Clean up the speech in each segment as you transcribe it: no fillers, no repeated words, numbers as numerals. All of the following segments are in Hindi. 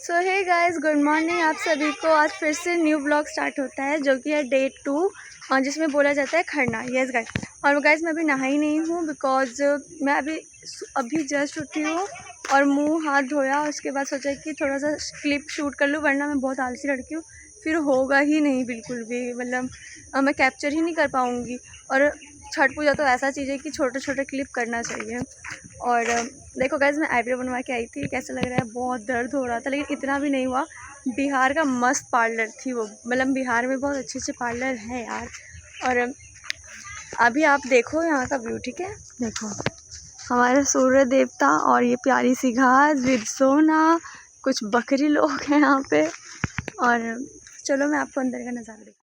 सो हे गाइस, गुड मॉर्निंग आप सभी को। आज फिर से न्यू ब्लॉग स्टार्ट होता है जो कि है डे 2 और जिसमें बोला जाता है खरना। यस गाइस, और गाइस मैं अभी नहाई नहीं हूँ बिकॉज मैं अभी जस्ट उठी हूँ और मुंह हाथ धोया। उसके बाद सोचा कि थोड़ा सा क्लिप शूट कर लूँ, वरना मैं बहुत आलसी लड़की हूँ, फिर होगा ही नहीं बिल्कुल भी, मतलब मैं कैप्चर ही नहीं कर पाऊँगी। और छठ पूजा तो ऐसा चीज़ है कि छोटे छोटे क्लिप करना चाहिए। और देखो गाइस, मैं आईब्रो बनवा के आई थी, कैसा लग रहा है, बहुत दर्द हो रहा था लेकिन इतना भी नहीं हुआ। बिहार का मस्त पार्लर थी वो, मतलब बिहार में बहुत अच्छे अच्छे पार्लर हैं यार। और अभी आप देखो यहाँ का व्यू, ठीक है। देखो हमारे सूर्य देवता और ये प्यारी सी घास विद सोना, कुछ बकरी लोग हैं यहाँ पे। और चलो मैं आपको अंदर का नज़ारा दिखाऊँ।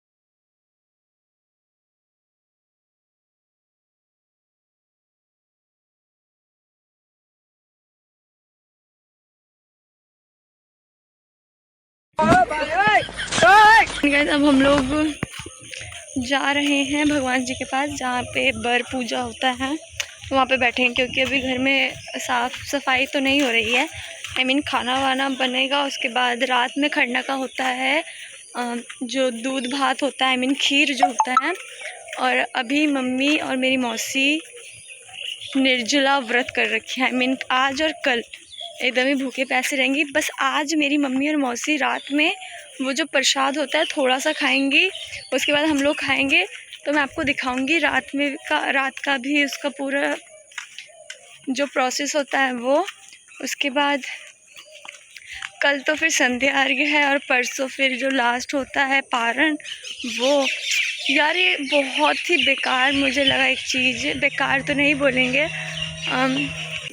गाइस अब हम लोग जा रहे हैं भगवान जी के पास, जहाँ पे बर पूजा होता है, वहाँ पे बैठे हैं। क्योंकि अभी घर में साफ़ सफाई तो नहीं हो रही है, आई मीन खाना वाना बनेगा। उसके बाद रात में खरना का होता है, जो दूध भात होता है, आई मीन खीर जो होता है। और अभी मम्मी और मेरी मौसी निर्जला व्रत कर रखी है, आई मीन आज और कल एकदम ही भूखे प्यासे रहेंगी। बस आज मेरी मम्मी और मौसी रात में वो जो प्रसाद होता है थोड़ा सा खाएंगी, उसके बाद हम लोग खाएंगे। तो मैं आपको दिखाऊंगी रात का भी उसका पूरा जो प्रोसेस होता है वो। उसके बाद कल तो फिर संध्या अर्घ्य है और परसों फिर जो लास्ट होता है पारण, वो यार ये बहुत ही बेकार मुझे लगा एक चीज़। बेकार तो नहीं बोलेंगे,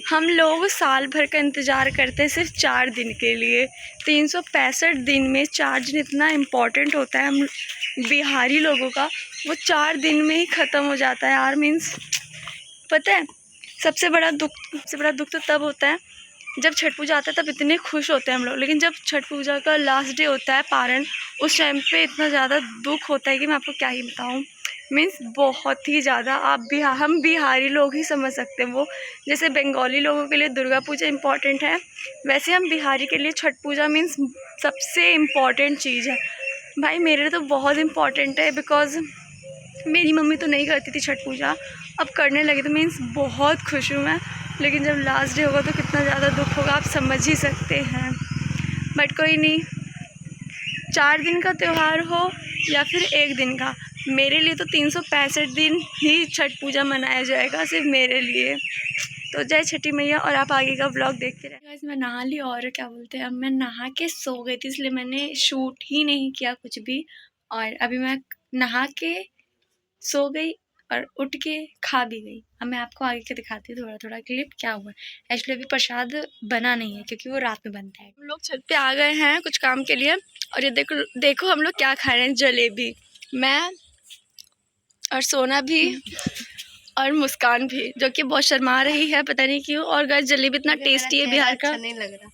हम लोग साल भर का इंतज़ार करते हैं सिर्फ 4 दिन के लिए। 365 दिन में 4 दिन इतना इम्पॉर्टेंट होता है हम बिहारी लोगों का, वो 4 दिन में ही ख़त्म हो जाता है यार। मीन्स पता है, सबसे बड़ा दुख तो तब होता है जब छठ पूजा आता है, तब इतने खुश होते हैं हम लोग। लेकिन जब छठ पूजा का लास्ट डे होता है पारण, उस टाइम पे इतना ज़्यादा दुख होता है कि मैं आपको क्या ही बताऊँ। मीन्स बहुत ही ज़्यादा। हम बिहारी लोग ही समझ सकते हैं वो। जैसे बंगाली लोगों के लिए दुर्गा पूजा इम्पॉर्टेंट है, वैसे हम बिहारी के लिए छठ पूजा मीन्स सबसे इम्पॉर्टेंट चीज़ है। भाई मेरे लिए तो बहुत इम्पॉर्टेंट है, बिकॉज़ मेरी मम्मी तो नहीं करती थी छठ पूजा, अब करने लगी, तो मीन्स बहुत खुश हूँ मैं। लेकिन जब लास्ट डे होगा तो कितना ज़्यादा दुख होगा आप समझ ही सकते हैं। बट कोई नहीं, 4 दिन का त्यौहार हो या फिर 1 दिन का, मेरे लिए तो 365 दिन ही छठ पूजा मनाया जाएगा, सिर्फ मेरे लिए। तो जय छठी मैया। और आप आगे का ब्लॉग देखते रहे। गाइस मैं नहा ली और क्या बोलते हैं, अब मैं नहा के सो गई थी, इसलिए मैंने शूट ही नहीं किया कुछ भी। और अभी मैं नहा के सो गई और उठ के खा भी गई। अब मैं आपको आगे के दिखाती हूँ थोड़ा थोड़ा क्लिप क्या हुआ। एक्चुअली अभी प्रसाद बना नहीं है क्योंकि वो रात में बनता है। हम लोग छत पे आ गए हैं कुछ काम के लिए, और ये देखो हम लोग क्या खा रहे हैं। जलेबी, मैं और सोना भी और मुस्कान भी, जो कि बहुत शर्मा रही है पता नहीं क्यों। और गाइस जलेबी इतना टेस्टी है बिहार का, नहीं लग रहा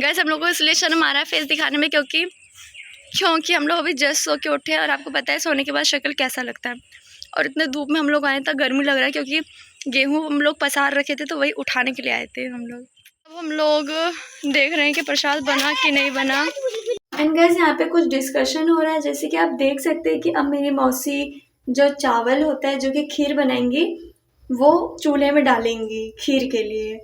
गाइस। हम लोग को इसलिए शर्म आ रहा है फेस दिखाने में, क्योंकि हम लोग अभी जस्ट सो के उठे हैं, और आपको पता है सोने के बाद शक्ल कैसा लगता है। और इतने धूप में हम लोग आए, था गर्मी लग रहा है क्योंकि गेहूं हम लोग पसार रखे थे, तो वही उठाने के लिए आए थे हम लोग। अब हम लोग देख रहे हैं कि प्रसाद बना कि नहीं बना। एंड गाइस यहाँ पे कुछ डिस्कशन हो रहा है, जैसे कि आप देख सकते हैं कि अब मेरी मौसी जो चावल होता है जो कि खीर बनाएंगी, वो चूल्हे में डालेंगी खीर के लिए।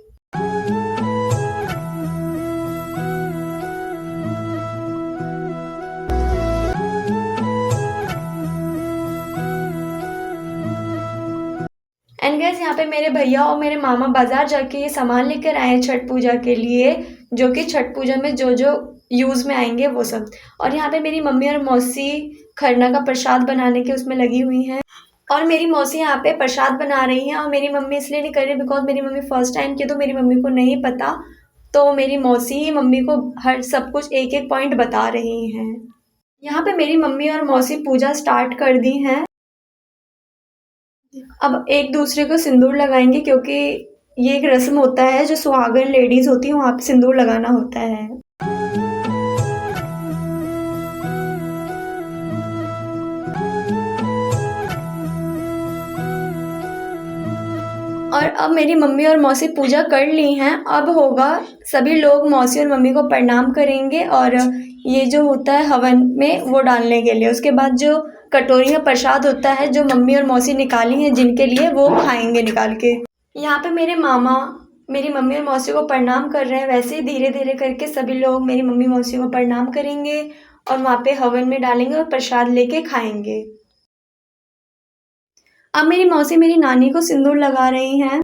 एंड गैस यहाँ पे मेरे भैया और मेरे मामा बाजार जाके ये सामान लेकर आए हैं छठ पूजा के लिए, जो कि छठ पूजा में जो जो यूज़ में आएंगे वो सब। और यहाँ पे मेरी मम्मी और मौसी खरना का प्रसाद बनाने के उसमें लगी हुई हैं। और मेरी मौसी यहाँ पे प्रसाद बना रही हैं, और मेरी मम्मी इसलिए नहीं कर रही बिकॉज मेरी मम्मी फर्स्ट टाइम की, तो मेरी मम्मी को नहीं पता। तो मेरी मौसी ही मम्मी को हर सब कुछ एक एक पॉइंट बता रही हैं। यहाँ पे मेरी मम्मी और मौसी पूजा स्टार्ट कर दी हैं। अब एक दूसरे को सिंदूर लगाएंगे, क्योंकि ये एक रस्म होता है, जो सुहागन लेडीज होती है वहाँ पे सिंदूर लगाना होता है। और अब मेरी मम्मी और मौसी पूजा कर ली हैं, अब होगा सभी लोग मौसी और मम्मी को प्रणाम करेंगे और ये जो होता है हवन में वो डालने के लिए। उसके बाद जो कटोरी में प्रसाद होता है जो मम्मी और मौसी निकाली हैं जिनके लिए, वो खाएंगे निकाल के। यहाँ पे मेरे मामा मेरी मम्मी और मौसी को प्रणाम कर रहे हैं। वैसे ही धीरे धीरे करके सभी लोग मेरी मम्मी मौसी को प्रणाम करेंगे और वहाँ पे हवन में डालेंगे और प्रसाद लेके खाएंगे। अब मेरी मौसी मेरी नानी को सिंदूर लगा रही हैं।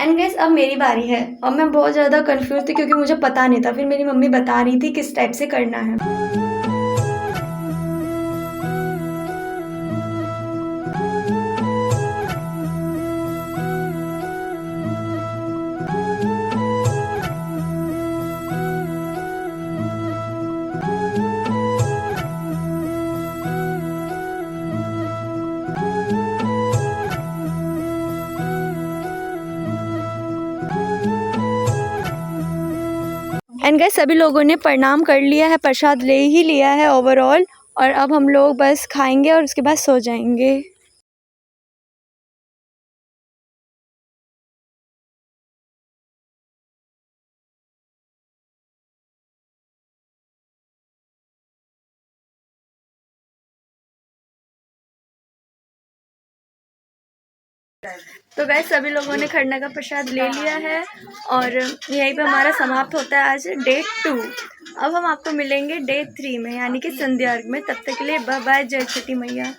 एंड गाइस अब मेरी बारी है और मैं बहुत ज़्यादा कंफ्यूज थी क्योंकि मुझे पता नहीं था। फिर मेरी मम्मी बता रही थी किस टाइप से करना है। एंड गाइस सभी लोगों ने प्रणाम कर लिया है, प्रसाद ले ही लिया है ओवरऑल, और अब हम लोग बस खाएंगे और उसके बाद सो जाएंगे। तो गाइस सभी लोगों ने खरना का प्रसाद ले लिया है और यहीं पे हमारा समाप्त होता है आज डे 2। अब हम आपको मिलेंगे डे 3 में, यानी कि संध्या अर्घ में। तब तक के लिए बाय बाय, जय छठी मैया।